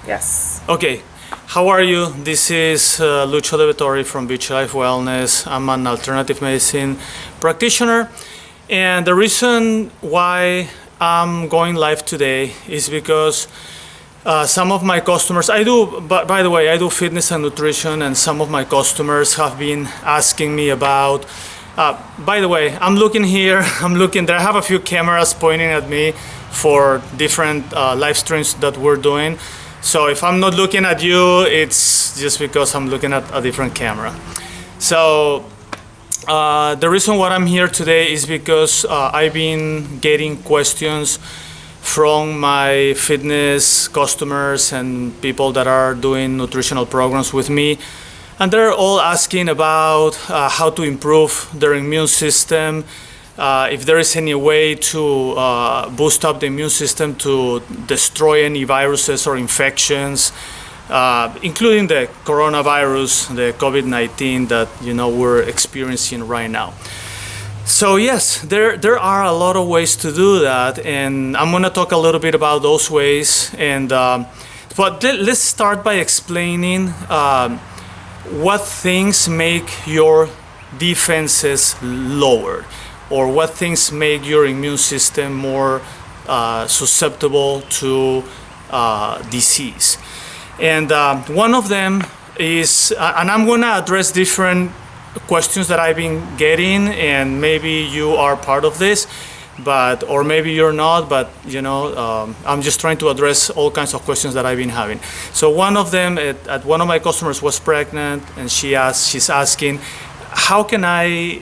Yes. Okay, how are you? This is Lucho De Vettori from Beach Life Wellness. I'm an alternative medicine practitioner, and the reason why I'm going live today is because some of my customers, by the way, I do fitness and nutrition, and some of my customers have been asking me about, by the way, I'm looking here, there, I have a few cameras pointing at me for different live streams that we're doing. So if I'm not looking at you, it's just because I'm looking at a different camera. So the reason why I'm here today is because I've been getting questions from my fitness customers and people that are doing nutritional programs with me. And they're all asking about how to improve their immune system, if there is any way to boost up the immune system to destroy any viruses or infections, including the coronavirus, the COVID-19 that we're experiencing right now. So yes, there are a lot of ways to do that, and I'm going to talk a little bit about those ways. And but let's start by explaining what things make your defenses lower, or what things make your immune system more susceptible to disease. And one of them is, and I'm going to address different questions that I've been getting, and maybe you are part of this, or maybe you're not, but I'm just trying to address all kinds of questions that I've been having. So one of them, one of my customers was pregnant, and she's asking, how can I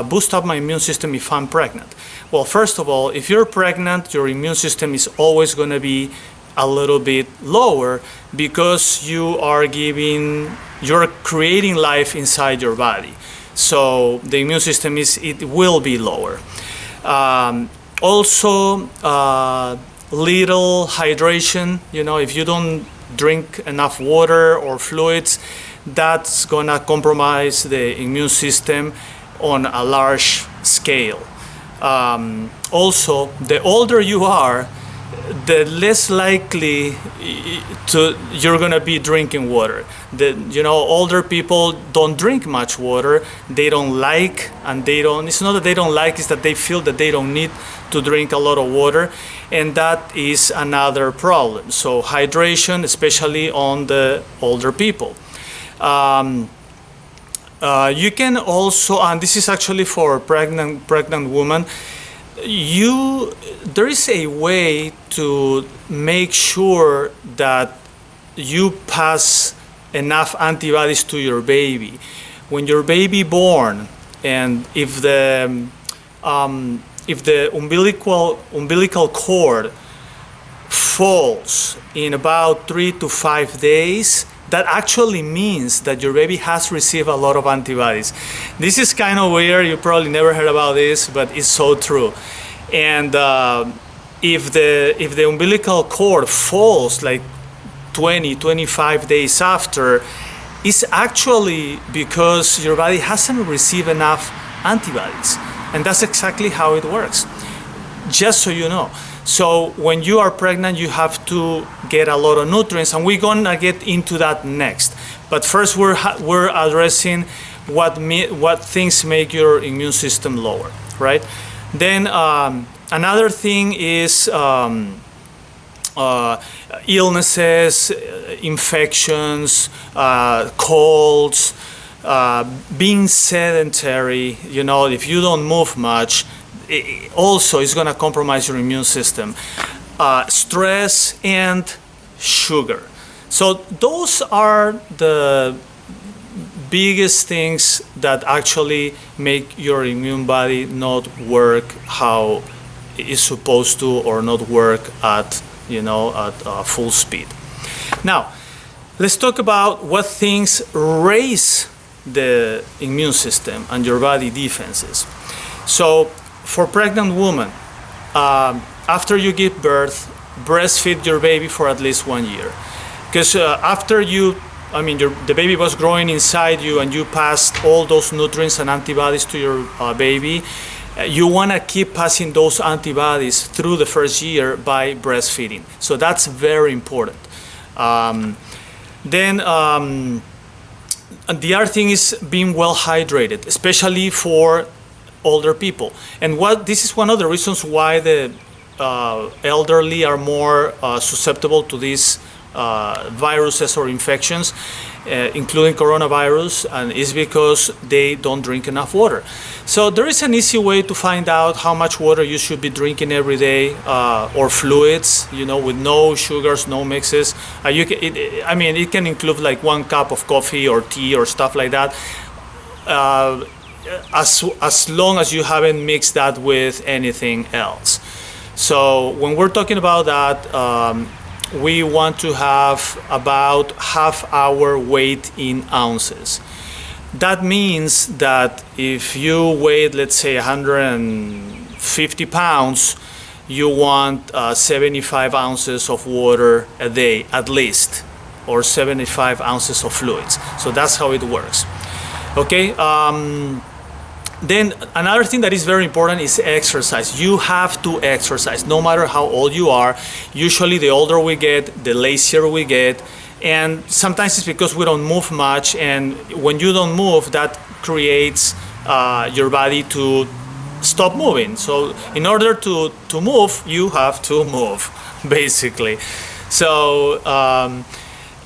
boost up my immune system if I'm pregnant? Well, first of all, if you're pregnant, your immune system is always going to be a little bit lower because you're creating life inside your body. So the immune system will be lower. Also, little hydration. If you don't drink enough water or fluids, that's gonna compromise the immune system on a large scale. Also, the older you are, the less likely you're gonna be drinking water. Older people don't drink much water. They don't like, and it's not that they don't like, it's that they feel that they don't need to drink a lot of water, and that is another problem. So hydration, especially on the older people. You can also, and this is actually for pregnant women, there is a way to make sure that you pass enough antibodies to your baby. When your baby born, and if the umbilical cord falls in about 3 to 5 days, that actually means that your baby has received a lot of antibodies. This is kind of weird. You probably never heard about this, but it's so true. And if the umbilical cord falls like 20-25 days after, it's actually because your body hasn't received enough antibodies. And that's exactly how it works, just so you know. So when you are pregnant, you have to get a lot of nutrients, and we're gonna get into that next. But first, we're addressing what things make your immune system lower, right? Then another thing is illnesses, infections, colds, being sedentary. If you don't move much, also is going to compromise your immune system. Stress and sugar. So those are the biggest things that actually make your immune body not work how it's supposed to, or not work at full speed. Now, let's talk about what things raise the immune system and your body defenses. So for pregnant women, after you give birth, breastfeed your baby for at least 1 year. Because after the baby was growing inside you and you passed all those nutrients and antibodies to your baby, you want to keep passing those antibodies through the first year by breastfeeding. So that's very important. Then the other thing is being well hydrated, especially for older people. And this is one of the reasons why the elderly are more susceptible to these viruses or infections, including coronavirus, and is because they don't drink enough water. So there is an easy way to find out how much water you should be drinking every day, or fluids, with no sugars, no mixes. It can include like 1 cup of coffee or tea or stuff like that, as long as you haven't mixed that with anything else. So when we're talking about that, we want to have about half our weight in ounces. That means that if you weigh, let's say, 150 pounds, you want 75 ounces of water a day at least, or 75 ounces of fluids. So that's how it works. Okay. Then another thing that is very important is exercise. You have to exercise, no matter how old you are. Usually the older we get, the lazier we get. And sometimes it's because we don't move much. And when you don't move, that creates your body to stop moving. So in order to move, you have to move, basically. So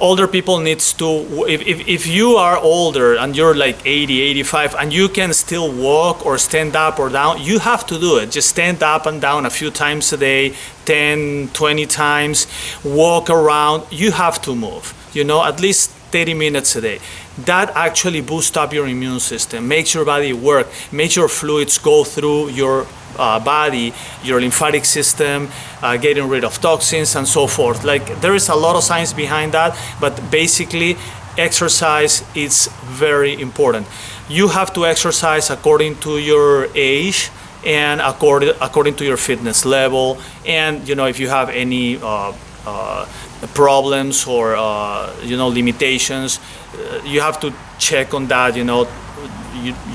older people needs to, if you are older and you're like 80, 85 and you can still walk or stand up or down, you have to do it. Just stand up and down a few times a day, 10, 20 times, walk around. You have to move, at least 30 minutes a day. That actually boosts up your immune system, makes your body work, makes your fluids go through your body, your lymphatic system, getting rid of toxins and so forth. Like, there is a lot of science behind that, but basically exercise is very important. You have to exercise according to your age and according to your fitness level, and if you have any problems or limitations, you have to check on that. You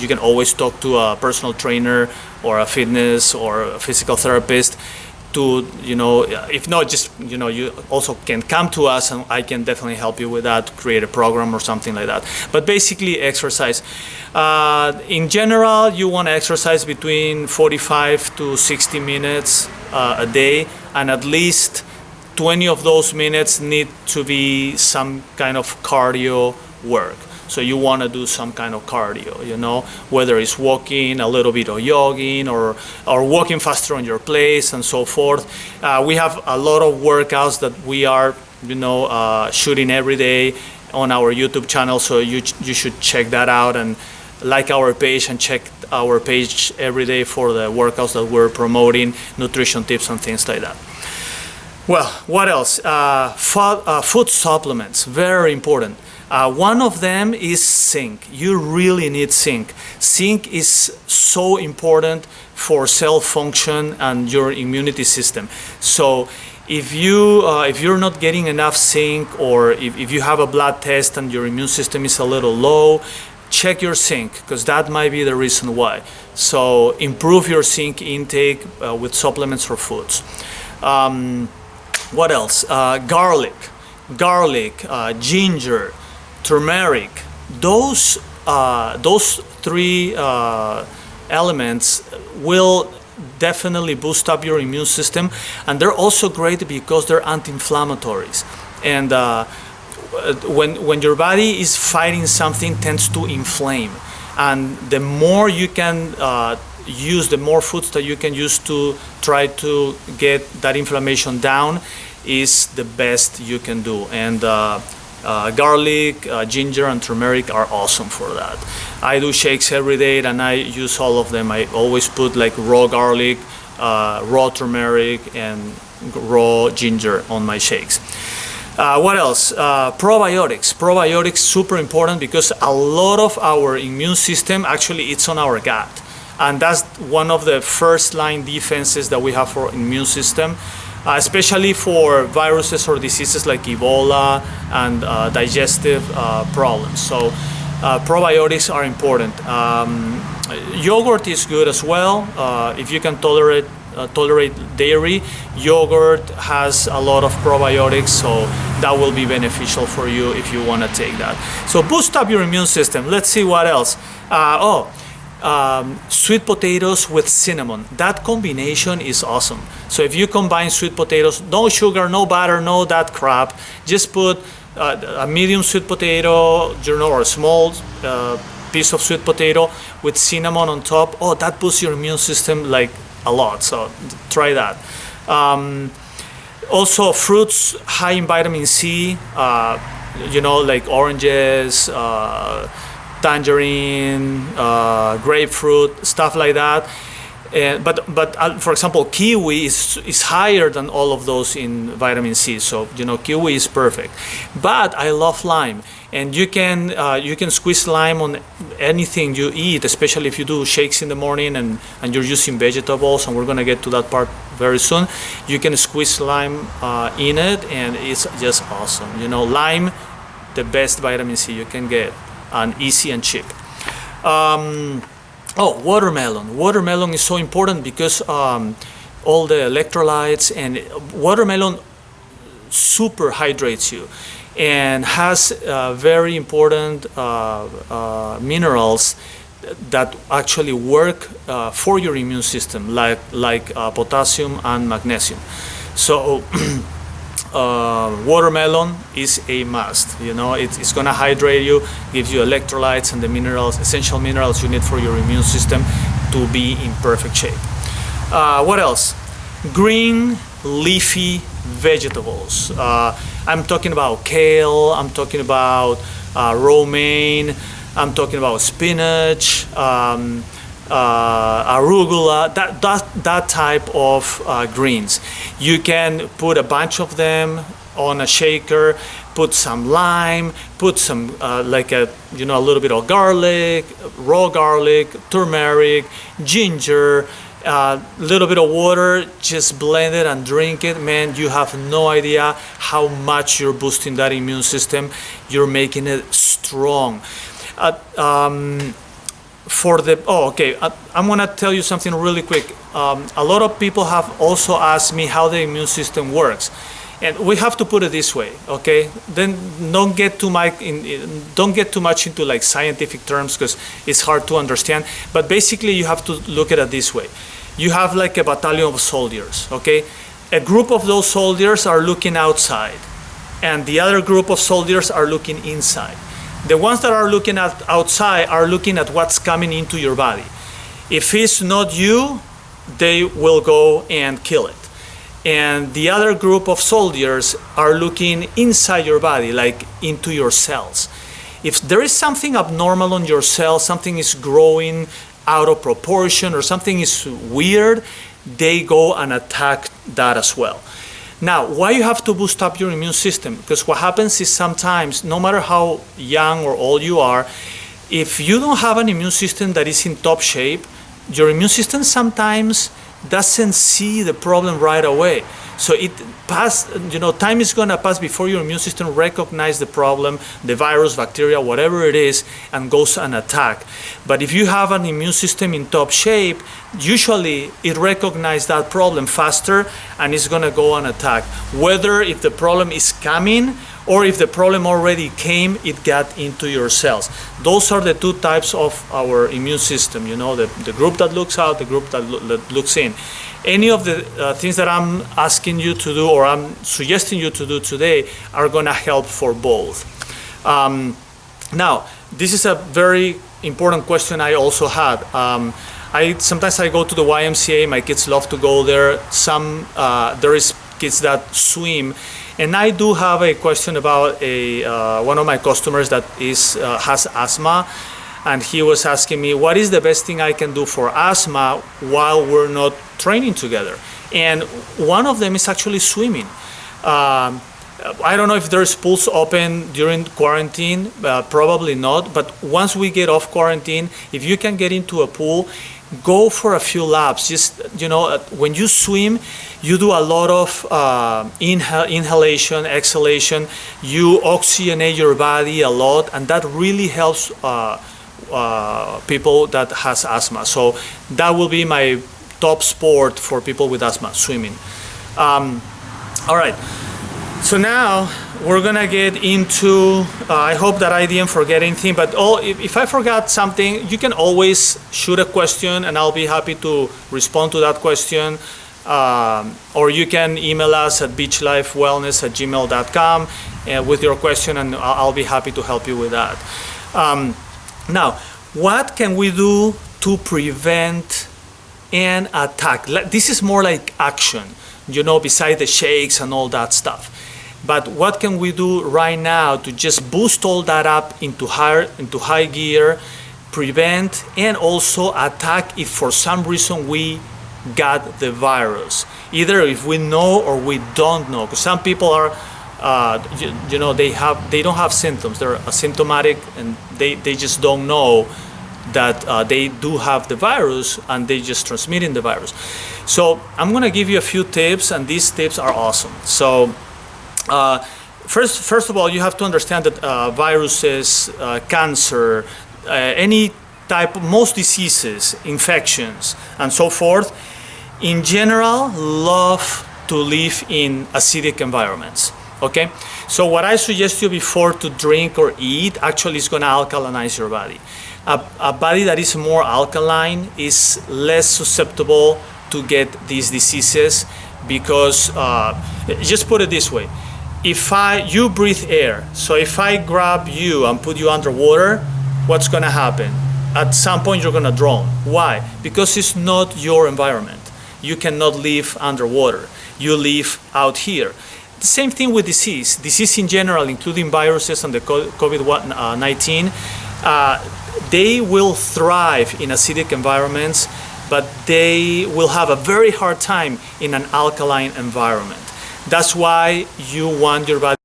can always talk to a personal trainer or a fitness or a physical therapist to, if not, just, you also can come to us and I can definitely help you with that, create a program or something like that. But basically exercise. In general, you want to exercise between 45 to 60 minutes a day, and at least 20 of those minutes need to be some kind of cardio work. So you want to do some kind of cardio, whether it's walking, a little bit of jogging, or walking faster on your place and so forth. We have a lot of workouts that we are, shooting every day on our YouTube channel. So you should check that out and like our page and check our page every day for the workouts that we're promoting, nutrition tips and things like that. Well, what else? Food supplements, very important. One of them is zinc. You really need zinc. Zinc is so important for cell function and your immunity system. So if you're not getting enough zinc, or if you have a blood test and your immune system is a little low, check your zinc, because that might be the reason why. So improve your zinc intake with supplements or foods. What else? Garlic, ginger, turmeric. Those three elements will definitely boost up your immune system, and they're also great because they're anti-inflammatories. And when your body is fighting something, tends to inflame, and the more you can use, the more foods that you can use to try to get that inflammation down, is the best you can do. And garlic, ginger, and turmeric are awesome for that. I do shakes every day and I use all of them. I always put like raw garlic, raw turmeric, and raw ginger on my shakes. What else? Probiotics. Probiotics, super important, because a lot of our immune system, actually, it's on our gut. And that's one of the first line defenses that we have for immune system, especially for viruses or diseases like Ebola and digestive problems. So probiotics are important. Yogurt is good as well. If you can tolerate dairy, yogurt has a lot of probiotics, so that will be beneficial for you if you want to take that. So boost up your immune system. Let's see what else. Sweet potatoes with cinnamon. That combination is awesome. So if you combine sweet potatoes, no sugar, no butter, no that crap, just put a medium sweet potato, or a small piece of sweet potato with cinnamon on top. Oh, that boosts your immune system like a lot. So try that. Also, fruits high in vitamin C, like oranges, tangerine, grapefruit, stuff like that. But for example, kiwi is higher than all of those in vitamin C. So kiwi is perfect. But I love lime, and you can squeeze lime on anything you eat, especially if you do shakes in the morning and you're using vegetables. And we're gonna get to that part very soon. You can squeeze lime in it, and it's just awesome. Lime, the best vitamin C you can get, and easy and cheap. Watermelon. Watermelon is so important because all the electrolytes, and watermelon super hydrates you and has very important minerals that actually work for your immune system, like potassium and magnesium. So watermelon is a must. It's going to hydrate you, gives you electrolytes and the minerals, essential minerals you need for your immune system to be in perfect shape. What else? Green leafy vegetables. I'm talking about kale, I'm talking about romaine, I'm talking about spinach, arugula, that type of greens. You can put a bunch of them on a shaker, put some lime, put some a little bit of garlic, raw garlic, turmeric, ginger, a little bit of water, just blend it and drink it. Man, you have no idea how much you're boosting that immune system. You're making it strong. I'm gonna tell you something really quick. A lot of people have also asked me how the immune system works, and we have to put it this way, okay? Then don't get too much into like scientific terms because it's hard to understand. But basically, you have to look at it this way. You have like a battalion of soldiers, okay? A group of those soldiers are looking outside, and the other group of soldiers are looking inside. The ones that are looking at outside are looking at what's coming into your body. If it's not you, they will go and kill it. And the other group of soldiers are looking inside your body, like into your cells. If there is something abnormal on your cells, something is growing out of proportion or something is weird, they go and attack that as well. Now, why you have to boost up your immune system? Because what happens is sometimes, no matter how young or old you are, if you don't have an immune system that is in top shape, your immune system sometimes doesn't see the problem right away. So time is gonna pass before your immune system recognizes the problem, the virus, bacteria, whatever it is, and goes and attack. But if you have an immune system in top shape, usually it recognizes that problem faster and it's gonna go and attack. Whether if the problem is coming or if the problem already came, it got into your cells. Those are the two types of our immune system, the group that looks out, the group that looks in. Any of the things that I'm asking you to do or I'm suggesting you to do today are gonna help for both. Now, this is a very important question I also had. Sometimes I go to the YMCA, my kids love to go there. There is kids that swim. And I do have a question about one of my customers that has asthma, and he was asking me, what is the best thing I can do for asthma while we're not training together? And one of them is actually swimming. I don't know if there's pools open during quarantine, probably not, but once we get off quarantine, if you can get into a pool, go for a few laps. Just, when you swim, you do a lot of inhalation, exhalation. You oxygenate your body a lot, and that really helps people that has asthma. So that will be my top sport for people with asthma, swimming. All right. So now we're gonna get into, I hope that I didn't forget anything, but if I forgot something, you can always shoot a question and I'll be happy to respond to that question. Or you can email us at beachlifewellness@gmail.com with your question, and I'll be happy to help you with that. Now, what can we do to prevent an attack? This is more like action, besides the shakes and all that stuff. But what can we do right now to just boost all that up into high gear, prevent and also attack if for some reason we got the virus, either if we know or we don't know? Because some people are, they don't have symptoms, they're asymptomatic, and they just don't know that they do have the virus, and they just transmitting the virus. So I'm gonna give you a few tips, and these tips are awesome. So first of all, you have to understand that viruses, cancer, any type, most diseases, infections, and so forth, in general, love to live in acidic environments. Okay, so what I suggest you before to drink or eat actually is going to alkalinize your body. A body that is more alkaline is less susceptible to get these diseases, because just put it this way: if you breathe air, so if I grab you and put you underwater, what's going to happen? At some point you're going to drown. Why? Because it's not your environment. You cannot live underwater. You live out here. The same thing with disease. Disease in general, including viruses and the COVID-19, they will thrive in acidic environments, but they will have a very hard time in an alkaline environment. That's why you want your body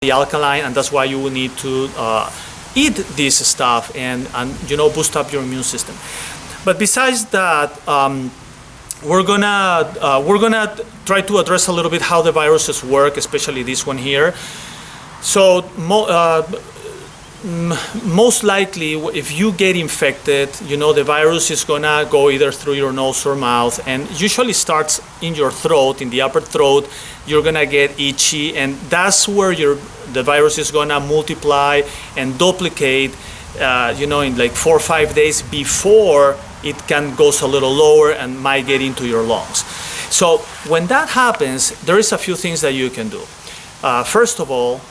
to be alkaline, and that's why you will need to eat this stuff and boost up your immune system. But besides that, we're gonna try to address a little bit how the viruses work, especially this one here. So most likely, if you get infected, the virus is gonna go either through your nose or mouth, and usually starts in your throat, in the upper throat. You're gonna get itchy, and that's where the virus is gonna multiply and duplicate, in like 4 or 5 days before it goes a little lower and might get into your lungs. So when that happens, there is a few things that you can do. First of all,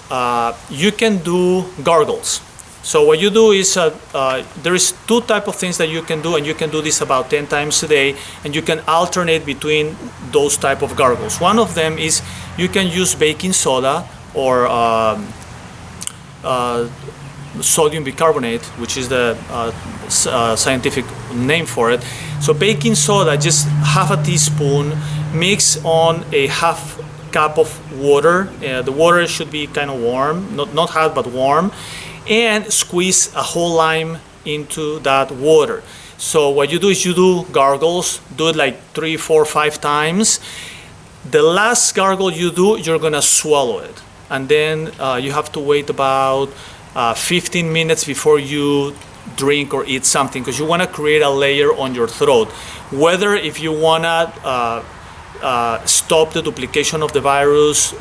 you can do gargles. So what you do is, there is 2 types of things that you can do, and you can do this about 10 times a day, and you can alternate between those type of gargles. One of them is you can use baking soda or sodium bicarbonate, which is the scientific name for it. So baking soda, just half a teaspoon, mix on a half cup of water. The water should be kind of warm, not hot but warm, and squeeze a whole lime into that water. So what you do is you do gargles, do it like 3, 4, 5 times. The last gargle you do, you're gonna swallow it, and then you have to wait about 15 minutes before you drink or eat something, because you want to create a layer on your throat. Whether if you want to stop the duplication of the virus,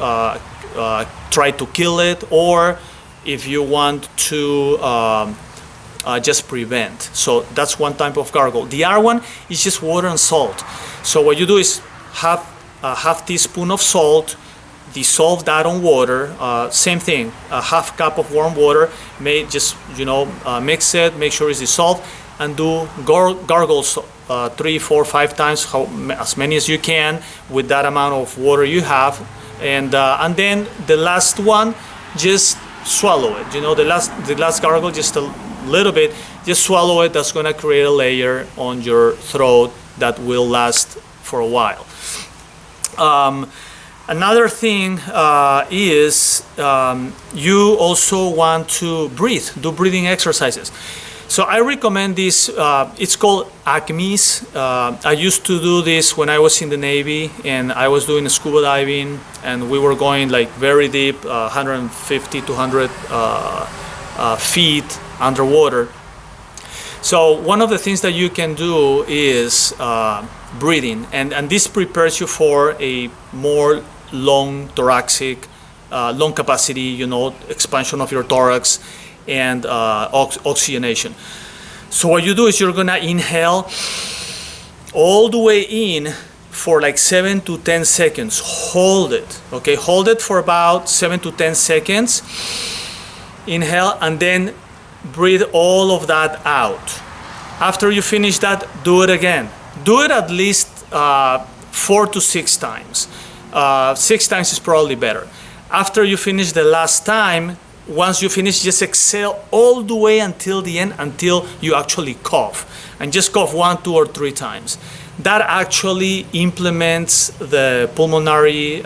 try to kill it, or if you want to just prevent. So that's one type of gargle. The other one is just water and salt. So what you do is half teaspoon of salt, dissolve that on water. Same thing, a half cup of warm water. Mix it, make sure it's dissolved, and do gargles 3, 4, 5 times, as many as you can with that amount of water you have. And then the last one, just swallow it. The last gargle, just a little bit, just swallow it. That's gonna create a layer on your throat that will last for a while. Another thing is you also want to breathe, do breathing exercises. So I recommend this, it's called ACMEs. I used to do this when I was in the Navy, and I was doing scuba diving, and we were going like very deep, 150 to 100 feet underwater. So one of the things that you can do is breathing, and this prepares you for a more lung thoracic, lung capacity, expansion of your thorax, and oxygenation. So what you do is you're gonna inhale all the way in for like 7 to 10 seconds. Hold it, okay? Hold it for about 7 to 10 seconds. Inhale, and then breathe all of that out. After you finish that, do it again. Do it at least 4 to 6 times. 6 times is probably better. After you finish the last time, once you finish, just exhale all the way until the end, until you actually cough. And just cough 1, 2, or 3 times. That actually implements the pulmonary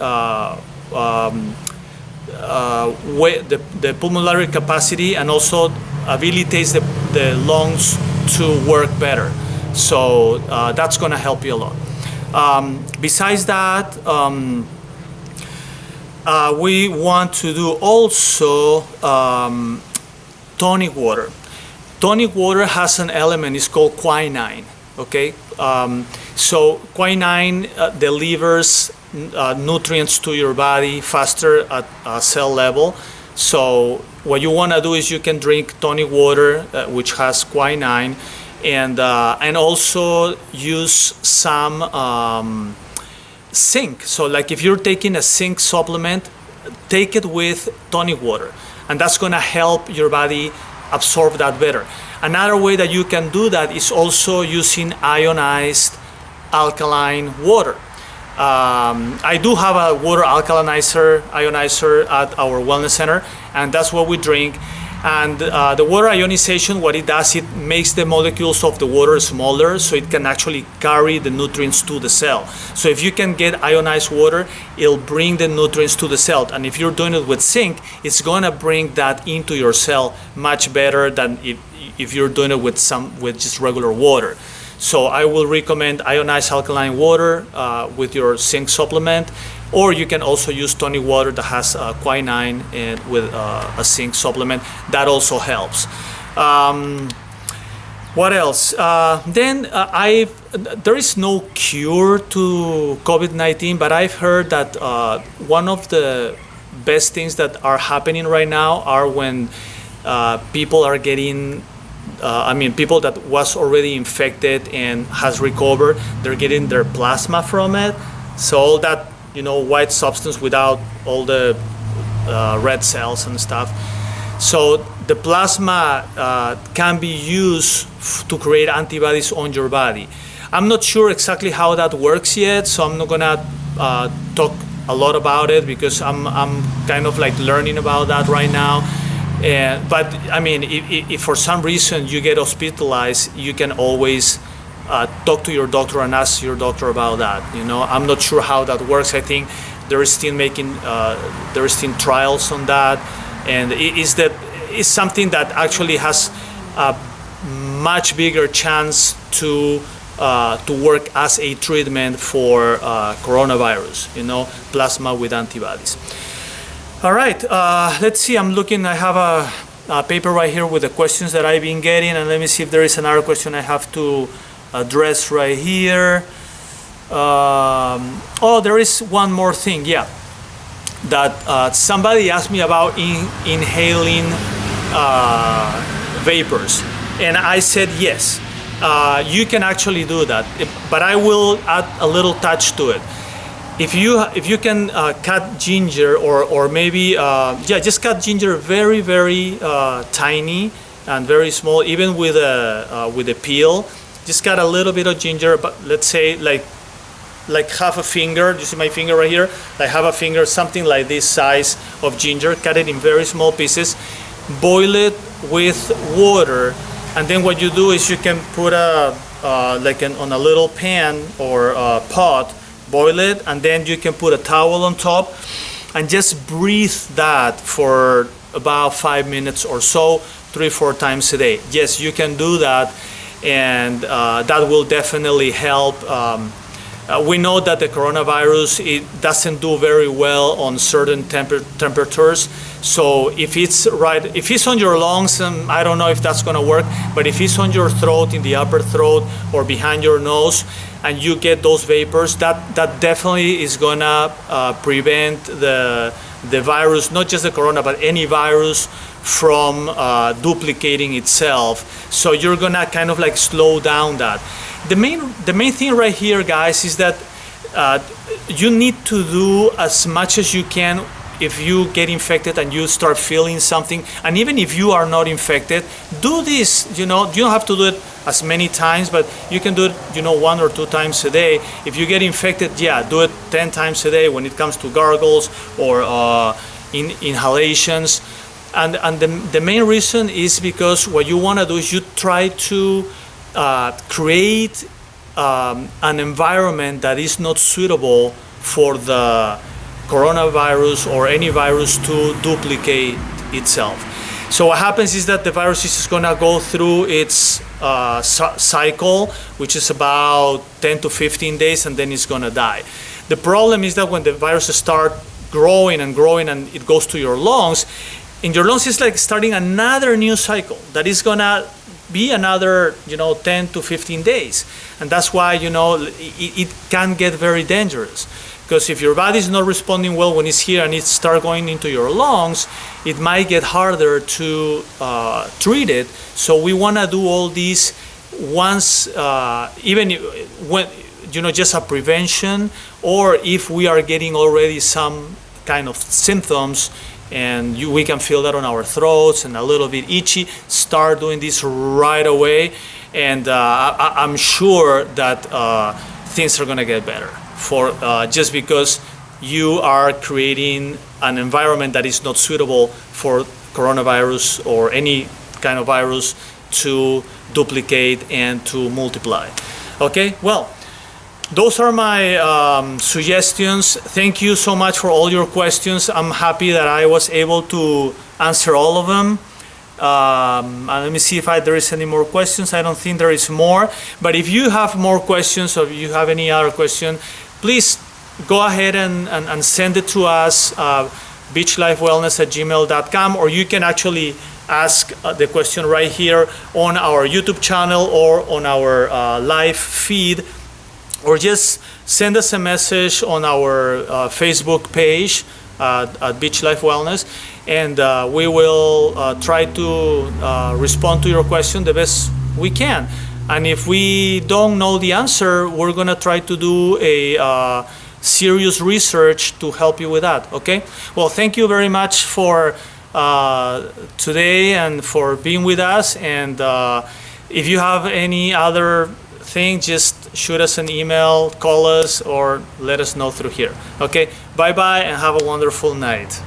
the pulmonary capacity, and also habilitates the lungs to work better. So that's going to help you a lot. Besides that, we want to do also tonic water. Tonic water has an element, it's called quinine. Okay, so quinine delivers nutrients to your body faster at cell level. So what you want to do is you can drink tonic water, which has quinine, and also use some zinc. So like if you're taking a zinc supplement, take it with tonic water, and that's going to help your body absorb that better. Another way that you can do that is also using ionized alkaline water. I do have a water ionizer at our wellness center, and that's what we drink. And the water ionization, what it does, it makes the molecules of the water smaller, so it can actually carry the nutrients to the cell. So if you can get ionized water, it'll bring the nutrients to the cell. And if you're doing it with zinc, it's gonna bring that into your cell much better than if you're doing it with just regular water. So I will recommend ionized alkaline water with your zinc supplement, or you can also use tonic water that has quinine and with a zinc supplement. That also helps. What else? There is no cure to COVID-19, but I've heard that one of the best things that are happening right now are when people are getting people that was already infected and has recovered, they're getting their plasma from it. So all that, white substance without all the red cells and stuff. So the plasma can be used to create antibodies on your body. I'm not sure exactly how that works yet, so I'm not gonna talk a lot about it because I'm kind of like learning about that right now. But I mean, if for some reason you get hospitalized, you can always talk to your doctor and ask your doctor about that. I'm not sure how that works. I think there is still trials on that, and it's something that actually has a much bigger chance to work as a treatment for coronavirus. Plasma with antibodies. All right, let's see, I have a paper right here with the questions that I've been getting, and let me see if there is another question I have to address right here. There is one more thing, yeah, that somebody asked me about inhaling vapors, and I said yes, you can actually do that, but I will add a little touch to it. If you can cut ginger or maybe just cut ginger very, very tiny and very small, even with a peel. Just cut a little bit of ginger, but let's say like half a finger. You see my finger right here? Like half a finger, something like this size of ginger. Cut it in very small pieces. Boil it with water, and then what you do is you can put on a little pan or a pot. Boil it, and then you can put a towel on top and just breathe that for about 5 minutes or so, 3-4 times a day. Yes, you can do that, and that will definitely help. We know that the coronavirus, it doesn't do very well on certain temperatures. So if it's on your lungs, I don't know if that's going to work, but if it's on your throat, in the upper throat or behind your nose, and you get those vapors, that definitely is gonna prevent the virus, not just the corona, but any virus from duplicating itself. So you're gonna kind of like slow down that. The main thing right here, guys, is that you need to do as much as you can. If you get infected and you start feeling something, and even if you are not infected, do this. You don't have to do it as many times, but you can do it 1 or 2 times a day. If you get infected, yeah, do it 10 times a day when it comes to gargles or inhalations. And the main reason is because what you want to do is you try to create an environment that is not suitable for the coronavirus or any virus to duplicate itself. So what happens is that the virus is going to go through its cycle, which is about 10 to 15 days, and then it's going to die. The problem is that when the viruses start growing and growing and it goes to your lungs, in your lungs it's like starting another new cycle that is going to be another 10 to 15 days. And that's why it can get very dangerous. Because if your body is not responding well when it's here and it starts going into your lungs, it might get harder to treat it. So we want to do all these once, even when just a prevention, or if we are getting already some kind of symptoms and we can feel that on our throats and a little bit itchy, start doing this right away, and I'm sure that things are going to get better. For just because you are creating an environment that is not suitable for coronavirus or any kind of virus to duplicate and to multiply. Okay, well, those are my suggestions. Thank you so much for all your questions. I'm happy that I was able to answer all of them. Let me see if there is any more questions. I don't think there is more, but if you have more questions or if you have any other question, please go ahead and send it to us, beachlifewellness@gmail.com, or you can actually ask the question right here on our YouTube channel or on our live feed, or just send us a message on our Facebook page at Beach Life Wellness, and we will try to respond to your question the best we can. And if we don't know the answer, we're gonna try to do a serious research to help you with that, okay? Well, thank you very much for today and for being with us. And if you have any other thing, just shoot us an email, call us, or let us know through here. Okay, bye-bye and have a wonderful night.